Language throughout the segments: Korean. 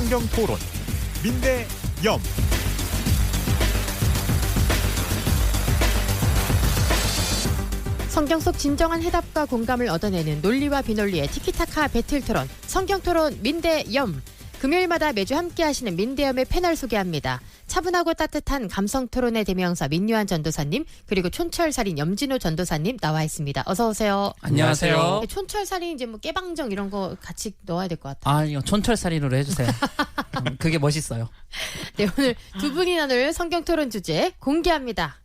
성경토론 민대염. 성경 속 진정한 해답과 공감을 얻어내는 논리와 비논리의 티키타카 배틀토론 성경토론 민대염. 금요일마다 매주 함께 하시는 민대염의 패널 소개합니다. 차분하고 따뜻한 감성토론의 대명사 민유한 전도사님, 그리고 촌철살인 염진호 전도사님 나와 있습니다. 어서 오세요. 안녕하세요. 촌철살인 이제 뭐 깨방정 이런 거 같이 넣어야 될 것 같아요. 아니요, 촌철살인으로 해주세요. 그게 멋있어요. 네, 오늘 두 분이 나눌 성경토론 주제 공개합니다.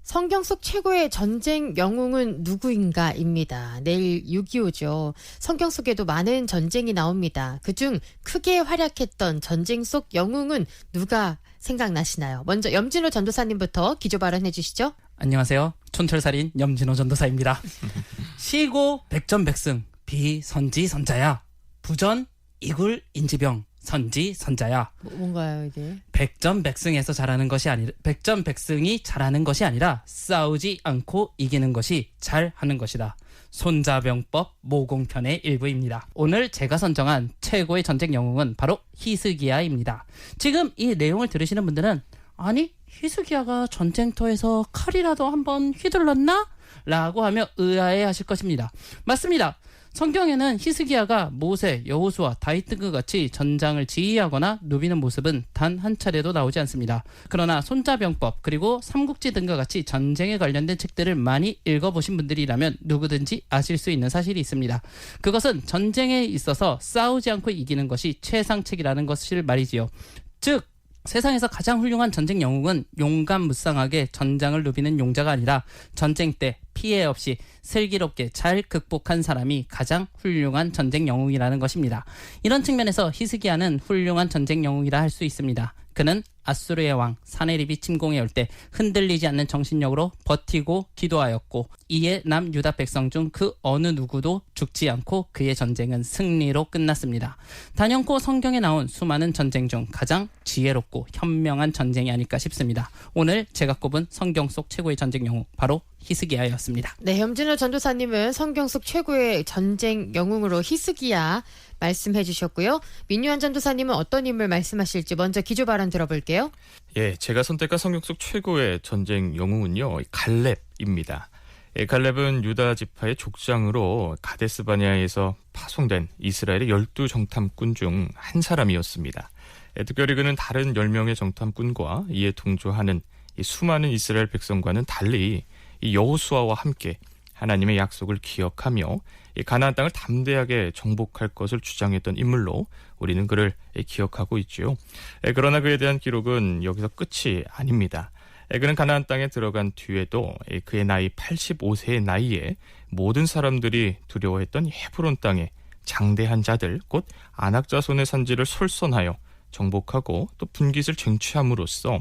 성경 속 최고의 전쟁 영웅은 누구인가입니다. 내일 6.25죠. 성경 속에도 많은 전쟁이 나옵니다. 그중 크게 활약했던 전쟁 속 영웅은 누가 생각나시나요? 먼저 염진호 전도사님부터 기조 발언해 주시죠. 안녕하세요. 촌철살인 염진호 전도사입니다. 시고 백전백승 비선지선자야. 부전 이굴 인지병 선지선자야. 뭔가요 이게? 백전백승에서 잘하는 것이 아니라 백전백승이 잘하는 것이 아니라 싸우지 않고 이기는 것이 잘하는 것이다. 손자병법 모공편의 일부입니다. 오늘 제가 선정한 최고의 전쟁 영웅은 바로 히스기야입니다. 지금 이 내용을 들으시는 분들은 아니 히스기야가 전쟁터에서 칼이라도 한번 휘둘렀나? 라고 하며 의아해하실 것입니다. 맞습니다. 성경에는 히스기야가 모세, 여호수아, 다윗 등과 같이 전장을 지휘하거나 누비는 모습은 단 한 차례도 나오지 않습니다. 그러나 손자병법 그리고 삼국지 등과 같이 전쟁에 관련된 책들을 많이 읽어보신 분들이라면 누구든지 아실 수 있는 사실이 있습니다. 그것은 전쟁에 있어서 싸우지 않고 이기는 것이 최상책이라는 것을 말이지요. 즉 세상에서 가장 훌륭한 전쟁 영웅은 용감무쌍하게 전장을 누비는 용자가 아니라 전쟁 때 피해 없이 슬기롭게 잘 극복한 사람이 가장 훌륭한 전쟁 영웅이라는 것입니다. 이런 측면에서 히스기야는 훌륭한 전쟁 영웅이라 할 수 있습니다. 그는 아수르의 왕 사네립이 침공해 올 때 흔들리지 않는 정신력으로 버티고 기도하였고 이에 남유다 백성 중 그 어느 누구도 죽지 않고 그의 전쟁은 승리로 끝났습니다. 단연코 성경에 나온 수많은 전쟁 중 가장 지혜롭고 현명한 전쟁이 아닐까 싶습니다. 오늘 제가 꼽은 성경 속 최고의 전쟁 영웅 바로 히스기야였습니다. 네, 염진호 전도사님은 성경 속 최고의 전쟁 영웅으로 히스기야 말씀해 주셨고요. 민유한 전도사님은 어떤 인물 말씀하실지 먼저 기조 발언 들어볼게요. 예, 제가 선택한 성경 속 최고의 전쟁 영웅은요, 갈렙입니다. 예, 갈렙은 유다 지파의 족장으로 가데스 바네아에서 파송된 이스라엘의 12정탐꾼 중 한 사람이었습니다. 예, 특별히 그는 다른 10명의 정탐꾼과 이에 동조하는 이 수많은 이스라엘 백성과는 달리 이 여호수아와 함께 하나님의 약속을 기억하며 이 가나안 땅을 담대하게 정복할 것을 주장했던 인물로 우리는 그를 기억하고 있죠. 그러나 그에 대한 기록은 여기서 끝이 아닙니다. 그는 가나안 땅에 들어간 뒤에도 그의 나이 85세의 나이에 모든 사람들이 두려워했던 헤브론 땅에 장대한 자들 곧 아낙 자손의 산지를 솔선하여 정복하고 또 분깃을 쟁취함으로써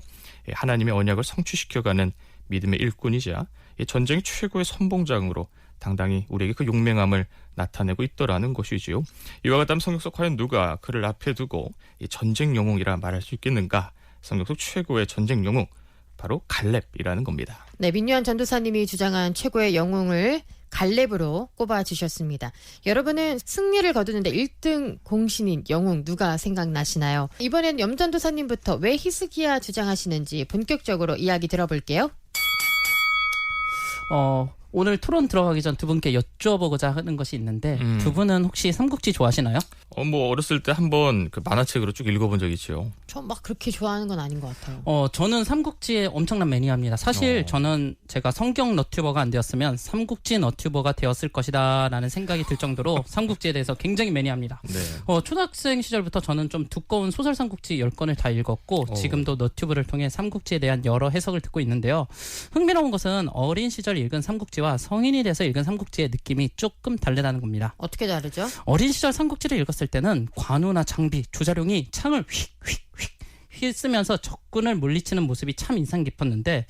하나님의 언약을 성취시켜가는 믿음의 일꾼이자 전쟁의 최고의 선봉장으로 당당히 우리에게 그 용맹함을 나타내고 있더라는 것이지요. 이와 같다면 성경 속 과연 누가 그를 앞에 두고 전쟁 영웅이라 말할 수 있겠는가? 성경 속 최고의 전쟁 영웅 바로 갈렙이라는 겁니다. 네, 민유한 전도사님이 주장한 최고의 영웅을 갈렙으로 꼽아주셨습니다. 여러분은 승리를 거두는데 1등 공신인 영웅 누가 생각나시나요? 이번엔 염 전도사님부터 왜 히스기야 주장하시는지 본격적으로 이야기 들어볼게요. 오늘 토론 들어가기 전 두 분께 여쭤보고자 하는 것이 있는데 두 분은 혹시 삼국지 좋아하시나요? 뭐 어렸을 때 한번 그 만화책으로 쭉 읽어본 적이 있죠. 저 막 그렇게 좋아하는 건 아닌 것 같아요. 저는 삼국지에 엄청난 매니아입니다. 사실 저는 제가 성경 너튜버가 안 되었으면 삼국지 너튜버가 되었을 것이다 라는 생각이 들 정도로 삼국지에 대해서 굉장히 매니아입니다. 네. 초등학생 시절부터 저는 좀 두꺼운 소설 삼국지 10권을 다 읽었고 지금도 너튜브를 통해 삼국지에 대한 여러 해석을 듣고 있는데요. 흥미로운 것은 어린 시절 읽은 삼국지와 성인이 돼서 읽은 삼국지의 느낌이 조금 다르다는 겁니다. 어떻게 다르죠? 어린 시절 삼국지를 읽었을 때는 관우나 장비, 주자룡이 창을 휙휙휙 쓰면서 적군을 물리치는 모습이 참 인상 깊었는데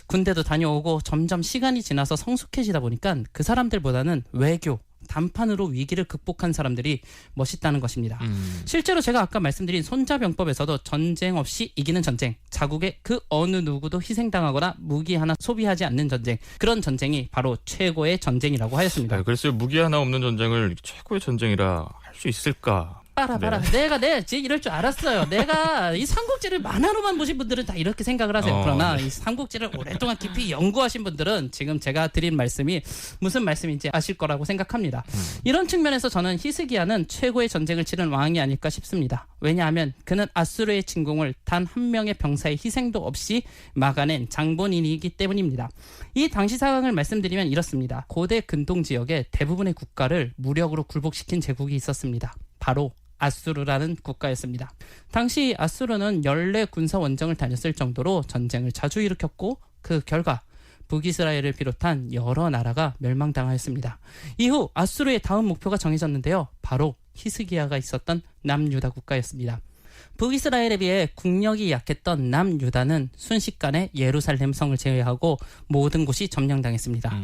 군대도 다녀오고 점점 시간이 지나서 성숙해지다 보니까 그 사람들보다는 외교, 단판으로 위기를 극복한 사람들이 멋있다는 것입니다. 실제로 제가 아까 말씀드린 손자병법에서도 전쟁 없이 이기는 전쟁, 자국의 그 어느 누구도 희생당하거나 무기 하나 소비하지 않는 전쟁, 그런 전쟁이 바로 최고의 전쟁이라고 하였습니다. 그래서 무기 하나 없는 전쟁을 최고의 전쟁이라 할 수 있을까? 봐라. 내가 이럴 줄 알았어요. 내가 이 삼국지를 만화로만 보신 분들은 다 이렇게 생각을 하세요. 그러나 이 삼국지를 오랫동안 깊이 연구하신 분들은 지금 제가 드린 말씀이 무슨 말씀인지 아실 거라고 생각합니다. 이런 측면에서 저는 히스기야는 최고의 전쟁을 치른 왕이 아닐까 싶습니다. 왜냐하면 그는 아수르의 침공을 단 한 명의 병사의 희생도 없이 막아낸 장본인이기 때문입니다. 이 당시 상황을 말씀드리면 이렇습니다. 고대 근동 지역의 대부분의 국가를 무력으로 굴복시킨 제국이 있었습니다. 바로 아수르라는 국가였습니다. 당시 아수르는 14 군사 원정을 다녔을 정도로 전쟁을 자주 일으켰고 그 결과 북이스라엘을 비롯한 여러 나라가 멸망당하였습니다. 이후 아수르의 다음 목표가 정해졌는데요. 바로 히스기야가 있었던 남유다 국가였습니다. 북이스라엘에 비해 국력이 약했던 남유다는 순식간에 예루살렘 성을 제외하고 모든 곳이 점령당했습니다.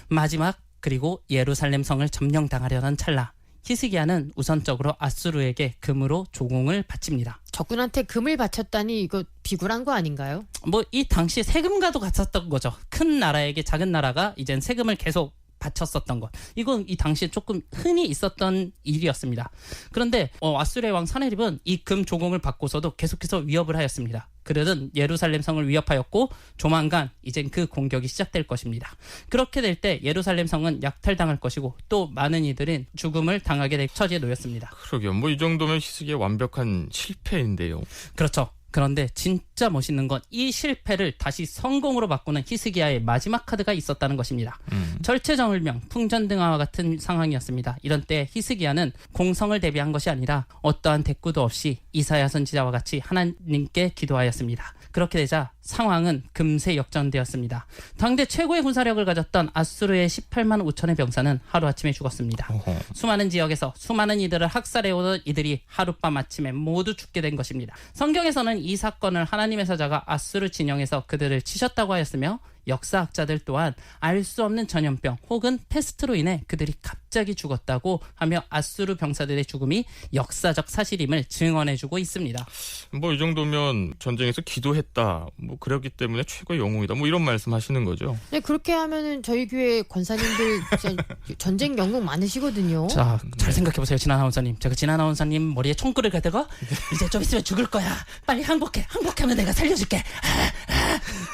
마지막 그리고 예루살렘 성을 점령당하려던 찰나 히스기야는 우선적으로 아수르에게 금으로 조공을 바칩니다. 적군한테 금을 바쳤다니 이거 비굴한 거 아닌가요? 이 당시 세금과도 같았던 거죠. 큰 나라에게 작은 나라가 이젠 세금을 계속 바쳤었던 것. 이건 이 당시에 조금 흔히 있었던 일이었습니다. 그런데 아수르의 왕 사네립은 이 금 조공을 받고서도 계속해서 위협을 하였습니다. 그들은 예루살렘 성을 위협하였고 조만간 이젠 그 공격이 시작될 것입니다. 그렇게 될 때 예루살렘 성은 약탈당할 것이고 또 많은 이들은 죽음을 당하게 될 처지에 놓였습니다. 그러게요. 이 정도면 히스기야 완벽한 실패인데요. 그렇죠. 그런데 진짜 멋있는 건 이 실패를 다시 성공으로 바꾸는 히스기야의 마지막 카드가 있었다는 것입니다. 절체절명, 풍전등화와 같은 상황이었습니다. 이런 때 히스기야는 공성을 대비한 것이 아니라 어떠한 대꾸도 없이 이사야 선지자와 같이 하나님께 기도하였습니다. 그렇게 되자 상황은 금세 역전되었습니다. 당대 최고의 군사력을 가졌던 아수르의 18만 5천의 병사는 하루아침에 죽었습니다. 수많은 지역에서 수많은 이들을 학살해오던 이들이 하룻밤 아침에 모두 죽게 된 것입니다. 성경에서는 이 사건을 하나님의 사자가 아수르 진영에서 그들을 치셨다고 하였으며 역사학자들 또한 알 수 없는 전염병 혹은 패스트로 인해 그들이 갑자기 죽었다고 하며 아수르 병사들의 죽음이 역사적 사실임을 증언해주고 있습니다. 이 정도면 전쟁에서 기도했다. 그렇기 때문에 최고의 영웅이다. 이런 말씀하시는 거죠. 네, 그렇게 하면은 저희 교회 권사님들 진짜 전쟁 영웅 많으시거든요. 자, 잘 생각해보세요, 진아 아나운서님. 제가 진아 아나운서님 머리에 총구를 가다가 이제 좀 있으면 죽을 거야. 빨리 항복하면 내가 살려줄게.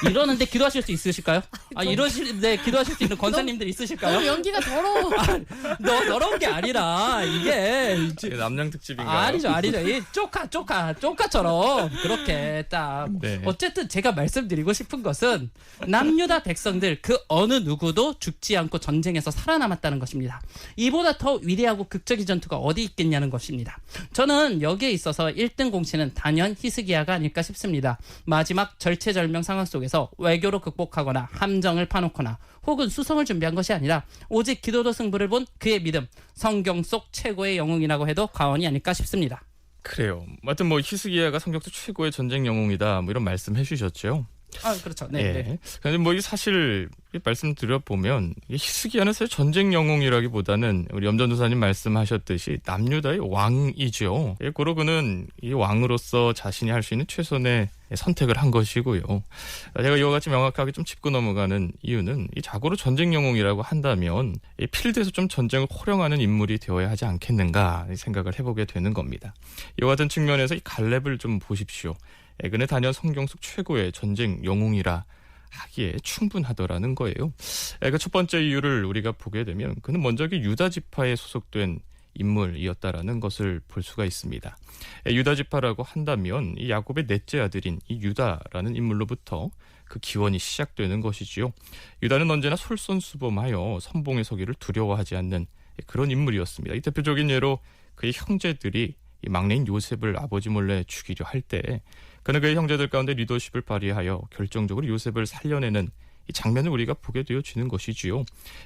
이러는데 기도하실 수 있으실까요? 이러시는데 기도하실 수 있는 권사님들 있으실까요? 너무 연기가 더러워. 더러운 게 아니라 이게 남양 특집인가요? 아니죠. 이 쪼카처럼 그렇게 딱. 네. 어쨌든 제가 말씀드리고 싶은 것은 남유다 백성들 그 어느 누구도 죽지 않고 전쟁에서 살아남았다는 것입니다. 이보다 더 위대하고 극적인 전투가 어디 있겠냐는 것입니다. 저는 여기에 있어서 1등 공신은 단연 히스기야가 아닐까 싶습니다. 마지막 절체절명 상황 속에서 외교로 극복하거나 함정을 파놓거나 혹은 수성을 준비한 것이 아니라 오직 기도로 승부를 본 그의 믿음, 성경 속 최고의 영웅이라고 해도 과언이 아닐까 싶습니다. 그래요. 하여튼 히스기야가 성경 속 최고의 전쟁 영웅이다. 이런 말씀 해주셨죠. 그렇죠. 네. 그런데 이 사실 말씀드려보면 히스기야는 사실 전쟁 영웅이라기보다는 우리 염전도사님 말씀하셨듯이 남유다의 왕이죠. 고로 그는 이 왕으로서 자신이 할 수 있는 최선의 선택을 한 것이고요. 제가 이와 같이 명확하게 좀 짚고 넘어가는 이유는 이 자고로 전쟁 영웅이라고 한다면 이 필드에서 좀 전쟁을 호령하는 인물이 되어야 하지 않겠는가 생각을 해보게 되는 겁니다. 이와 같은 측면에서 이 갈렙을 좀 보십시오. 그는 단연 성경 속 최고의 전쟁 영웅이라 하기에 충분하더라는 거예요. 그 첫 번째 이유를 우리가 보게 되면 그는 먼저 유다 지파에 소속된 인물이었다라는 것을 볼 수가 있습니다. 유다 지파라고 한다면 이 야곱의 넷째 아들인 이 유다라는 인물로부터 그 기원이 시작되는 것이지요. 유다는 언제나 솔선수범하여 선봉에 서기를 두려워하지 않는 그런 인물이었습니다. 이 대표적인 예로 그의 형제들이 이 막내인 요셉을 아버지 몰래 죽이려 할 때 그는 그의 형제들 가운데 리더십을 발휘하여 결정적으로 요셉을 살려내는 이 장면을 우리가 보게 되어지는 것이지요.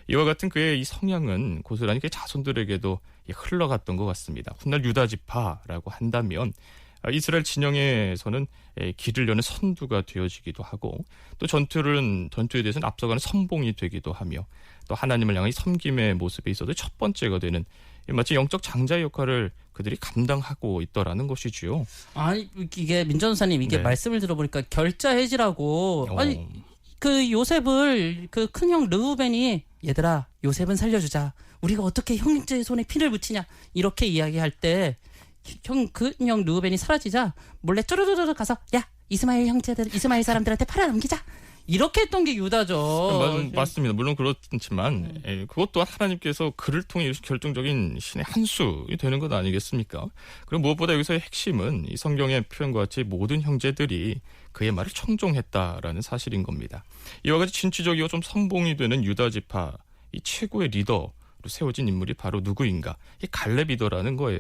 이와 같은 그의 이 성향은 고스란히 그의 자손들에게도 흘러갔던 것 같습니다. 훗날 유다 지파라고 한다면 이스라엘 진영에서는 길을 여는 선두가 되어지기도 하고 또 전투에 대해서는 앞서가는 선봉이 되기도 하며 또 하나님을 향한 섬김의 모습에 있어도 첫 번째가 되는 마치 영적 장자의 역할을 그들이 감당하고 있더라는 것이지요. 아니 이게 민전사님 이게 네. 말씀을 들어보니까 결자해지라고 아니 그 요셉을 그 큰형 르우벤이 얘들아 요셉은 살려주자 우리가 어떻게 형제 손에 피를 묻히냐 이렇게 이야기할 때 큰형 르우벤이 사라지자 몰래 쪼르르르 가서 야 이스마엘 형제들 이스마엘 사람들한테 팔아넘기자 이렇게 했던 게 유다죠. 맞습니다. 물론 그렇지만 그것 또한 하나님께서 그를 통해 결정적인 신의 한 수이 되는 것 아니겠습니까? 그리고 무엇보다 여기서의 핵심은 이 성경의 표현과 같이 모든 형제들이 그의 말을 청종했다라는 사실인 겁니다. 이와 같이 진취적이고 좀 선봉이 되는 유다 지파 이 최고의 리더로 세워진 인물이 바로 누구인가? 이 갈렙이더라는 거예요.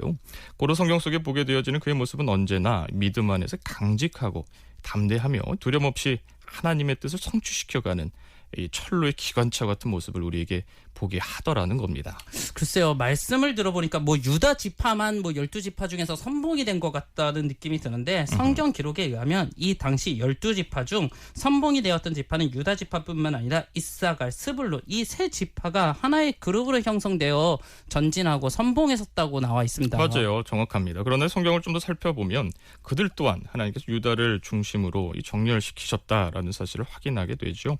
고로 성경 속에 보게 되어지는 그의 모습은 언제나 믿음 안에서 강직하고 담대하며 두려움 없이 하나님의 뜻을 성취시켜가는 이 철로의 기관차 같은 모습을 우리에게 보게 하더라는 겁니다. 글쎄요. 말씀을 들어보니까 뭐 유다 지파만 뭐 12지파 중에서 선봉이 된 것 같다는 느낌이 드는데 성경 기록에 의하면 이 당시 12지파 중 선봉이 되었던 지파는 유다 지파뿐만 아니라 이사갈, 스불론 이 세 지파가 하나의 그룹으로 형성되어 전진하고 선봉에 섰다고 나와 있습니다. 맞아요. 정확합니다. 그러나 성경을 좀 더 살펴보면 그들 또한 하나님께서 유다를 중심으로 이 정렬시키셨다라는 사실을 확인하게 되죠.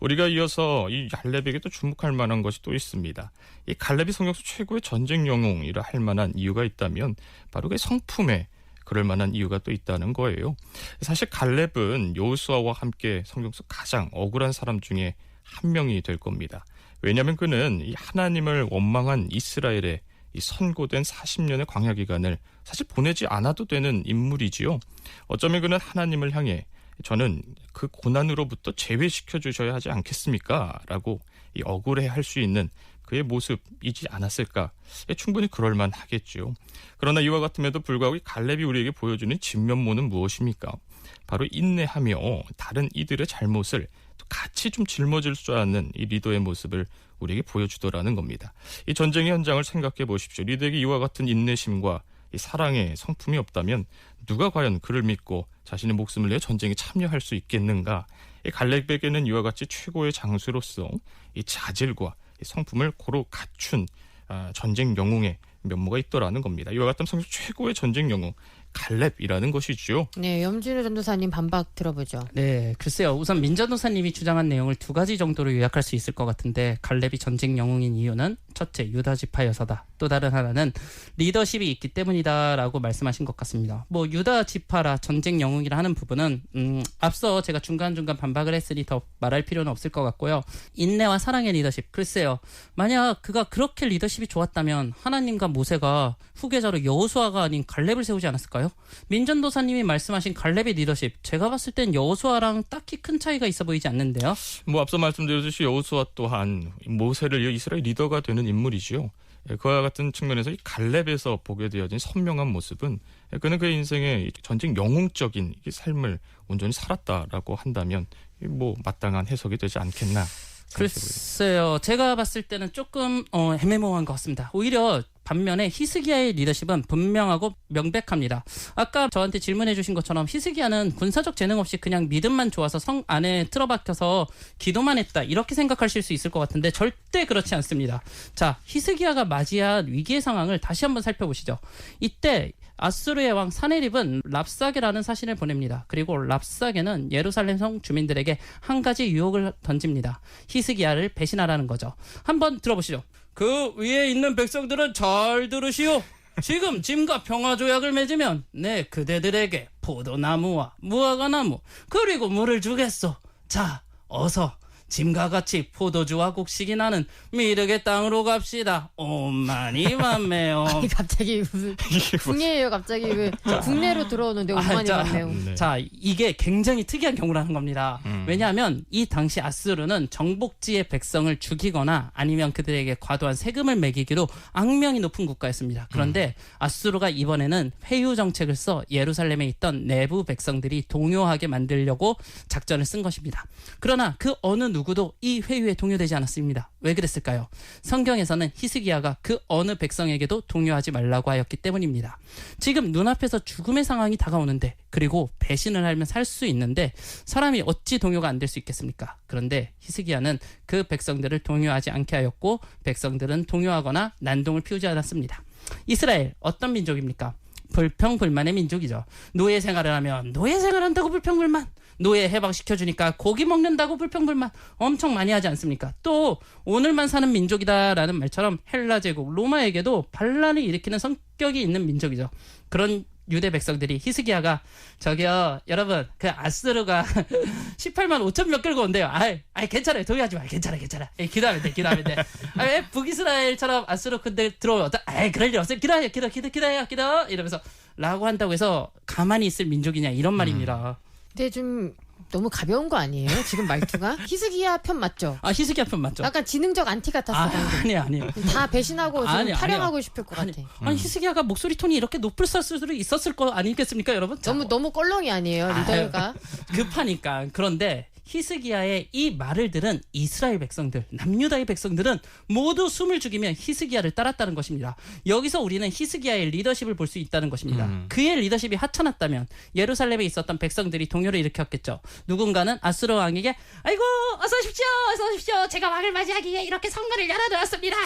우리가 이어서 이 갈렙에게 또 주목할 만한 것이 또 있습니다. 이 갈렙이 성경 속 최고의 전쟁 영웅이라 할 만한 이유가 있다면 바로 그 성품에 그럴 만한 이유가 또 있다는 거예요. 사실 갈렙은 여호수아와 함께 성경 속 가장 억울한 사람 중에 한 명이 될 겁니다. 왜냐하면 그는 이 하나님을 원망한 이스라엘의 이 선고된 40년의 광야 기간을 사실 보내지 않아도 되는 인물이지요. 어쩌면 그는 하나님을 향해 저는 그 고난으로부터 제외시켜 주셔야 하지 않겠습니까? 라고 이 억울해할 수 있는 그의 모습이지 않았을까? 충분히 그럴만 하겠죠. 그러나 이와 같음에도 불구하고 이 갈렙이 우리에게 보여주는 진면모는 무엇입니까? 바로 인내하며 다른 이들의 잘못을 같이 좀 짊어질 줄 아는 이 리더의 모습을 우리에게 보여주더라는 겁니다. 이 전쟁의 현장을 생각해 보십시오. 리더에게 이와 같은 인내심과 이 사랑의 성품이 없다면 누가 과연 그를 믿고 자신의 목숨을 내어 전쟁에 참여할 수 있겠는가? 이 갈렙에게는 이와 같이 최고의 장수로서 이 자질과 이 성품을 고루 갖춘 전쟁 영웅의 면모가 있더라는 겁니다. 이와 같은 성경 최고의 전쟁 영웅 갈렙이라는 것이죠. 네, 염진우 전도사님 반박 들어보죠. 네, 글쎄요. 우선 민전도사님이 주장한 내용을 두 가지 정도로 요약할 수 있을 것 같은데 갈렙이 전쟁 영웅인 이유는 첫째, 유다 지파여서다. 또 다른 하나는 리더십이 있기 때문이다라고 말씀하신 것 같습니다. 뭐 유다 지파라 전쟁 영웅이라 하는 부분은 앞서 제가 중간중간 반박을 했으니 더 말할 필요는 없을 것 같고요. 인내와 사랑의 리더십. 글쎄요. 만약 그가 그렇게 리더십이 좋았다면 하나님과 모세가 후계자로 여호수아가 아닌 갈렙을 세우지 않았을까요? 민전도사님이 말씀하신 갈렙의 리더십, 제가 봤을 땐 여호수아랑 딱히 큰 차이가 있어 보이지 않는데요. 뭐 앞서 말씀드렸듯이 여호수아 또한 모세를 이어 이스라엘 리더가 되는 인물이지요. 그와 같은 측면에서 이 갈렙에서 보게 되어진 선명한 모습은 그는 그의 인생의 전쟁 영웅적인 삶을 온전히 살았다라고 한다면 뭐 마땅한 해석이 되지 않겠나. 글쎄요. 제가 봤을 때는 조금 애매모호한 것 같습니다. 오히려 반면에 히스기야의 리더십은 분명하고 명백합니다. 아까 저한테 질문해 주신 것처럼 히스기야는 군사적 재능 없이 그냥 믿음만 좋아서 성 안에 틀어박혀서 기도만 했다 이렇게 생각하실 수 있을 것 같은데 절대 그렇지 않습니다. 자, 히스기야가 맞이한 위기의 상황을 다시 한번 살펴보시죠. 이때 아수르의 왕 사네립은 랍사게라는 사신을 보냅니다. 그리고 랍사게는 예루살렘 성 주민들에게 한 가지 유혹을 던집니다. 히스기야를 배신하라는 거죠. 한번 들어보시죠. 그 위에 있는 백성들은 잘 들으시오. 지금 짐과 평화 조약을 맺으면 내 그대들에게 포도나무와 무화과나무 그리고 물을 주겠소. 자, 어서 짐과 같이 포도주와 곡식이 나는 미르게 땅으로 갑시다. 오마니 맘매요. 아니 갑자기 무슨 국내예요. 갑자기 왜 국내로 들어오는데 오만이 많네요. 네. 자, 이게 굉장히 특이한 경우라는 겁니다. 왜냐하면 이 당시 아수르는 정복지의 백성을 죽이거나 아니면 그들에게 과도한 세금을 매기기로 악명이 높은 국가였습니다. 그런데 아수르가 이번에는 회유 정책을 써 예루살렘에 있던 내부 백성들이 동요하게 만들려고 작전을 쓴 것입니다. 그러나 그 어느 누구도 이 회유에 동요되지 않았습니다. 왜 그랬을까요? 성경에서는 히스기야가 그 어느 백성에게도 동요하지 말라고 하였기 때문입니다. 지금 눈앞에서 죽음의 상황이 다가오는데, 그리고 배신을 하면 살 수 있는데 사람이 어찌 동요가 안 될 수 있겠습니까? 그런데 히스기야는 그 백성들을 동요하지 않게 하였고 백성들은 동요하거나 난동을 피우지 않았습니다. 이스라엘 어떤 민족입니까? 불평불만의 민족이죠. 노예 생활을 하면 노예 생활한다고 불평불만, 노예 해방시켜주니까 고기 먹는다고 불평불만 엄청 많이 하지 않습니까? 또 오늘만 사는 민족이다라는 말처럼 헬라 제국 로마에게도 반란을 일으키는 성격이 있는 민족이죠. 그런 유대 백성들이 히스기야가 저기요 여러분 그 아스르가 18만 5천 명 끌고 온대요. 아이 괜찮아요. 동요하지 마. 괜찮아. 기도하면 돼. 왜 북이스라엘처럼 아스르 근데 들어오면 그럴 일 없어요. 기도해요. 이러면서 라고 한다고 해서 가만히 있을 민족이냐 이런 말입니다. 근데 좀 너무 가벼운 거 아니에요? 지금 말투가? 히스기야 편 맞죠? 히스기야 편 맞죠? 약간 지능적 안티 같았어. 아니에요. 다 배신하고 지금 아니요. 탈영하고 싶을 것 같아. 아니 히스기야가 목소리 톤이 이렇게 높을 수도 있었을 거 아니겠습니까, 여러분? 너무 껄렁이 아니에요, 리더가? 급하니까. 그런데 히스기야의 이 말을 들은 이스라엘 백성들, 남유다의 백성들은 모두 숨을 죽이며 히스기야를 따랐다는 것입니다. 여기서 우리는 히스기야의 리더십을 볼 수 있다는 것입니다. 그의 리더십이 하찮았다면 예루살렘에 있었던 백성들이 동요를 일으켰겠죠. 누군가는 아수르 왕에게 아이고 어서 오십시오. 제가 왕을 맞이하기 위해 이렇게 성문을 열어두었습니다.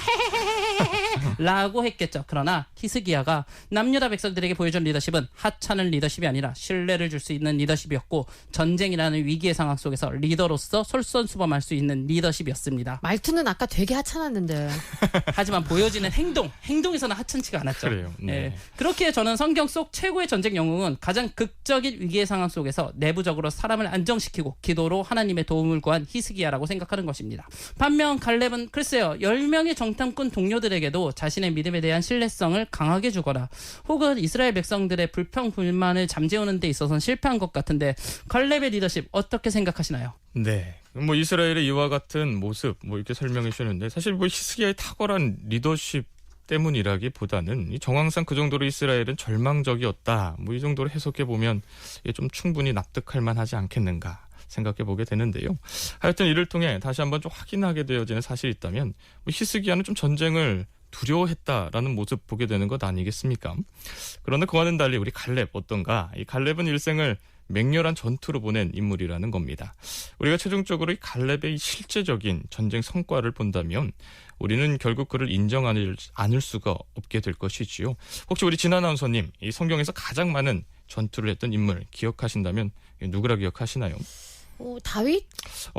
라고 했겠죠. 그러나 히스기야가 남유다 백성들에게 보여준 리더십은 하찮은 리더십이 아니라 신뢰를 줄 수 있는 리더십이었고, 전쟁이라는 위기의 상황 속에서 리더로서 솔선수범할 수 있는 리더십이었습니다. 말투는 아까 되게 하찮았는데. 하지만 보여지는 행동에서는 하찮지가 않았죠. 그래요. 네. 그렇게 저는 성경 속 최고의 전쟁 영웅은 가장 극적인 위기의 상황 속에서 내부적으로 사람을 안정시키고 기도로 하나님의 도움을 구한 히스기야라고 생각하는 것입니다. 반면 갈렙은 글쎄요 10명의 정탐꾼 동료들에게도 자신의 믿음에 대한 신뢰성을 강하게 주거나 혹은 이스라엘 백성들의 불평불만을 잠재우는 데 있어서는 실패한 것 같은데, 갈렙의 리더십 어떻게 생각하시나요? 네. 이스라엘의 이와 같은 모습 이렇게 설명해 주셨는데, 사실 히스기야의 탁월한 리더십 때문이라기보다는 이 정황상 그 정도로 이스라엘은 절망적이었다. 이 정도로 해석해 보면 좀 충분히 납득할 만하지 않겠는가 생각해 보게 되는데요. 하여튼 이를 통해 다시 한번 좀 확인하게 되어지는 사실이 있다면 히스기야는 좀 전쟁을 두려워했다라는 모습 보게 되는 것 아니겠습니까? 그러나 그와는 달리 우리 갈렙 어떤가? 이 갈렙은 일생을 맹렬한 전투로 보낸 인물이라는 겁니다. 우리가 최종적으로 이 갈렙의 실제적인 전쟁 성과를 본다면 우리는 결국 그를 인정하지 않을 수가 없게 될 것이지요. 혹시 우리 진 아나운서님, 이 성경에서 가장 많은 전투를 했던 인물 기억하신다면 누구라 기억하시나요? 다윗?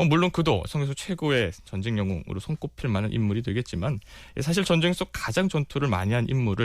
물론 그도 성경에서 최고의 전쟁 영웅으로 손꼽힐 만한 인물이 되겠지만, 사실 전쟁 속 가장 전투를 많이 한 인물을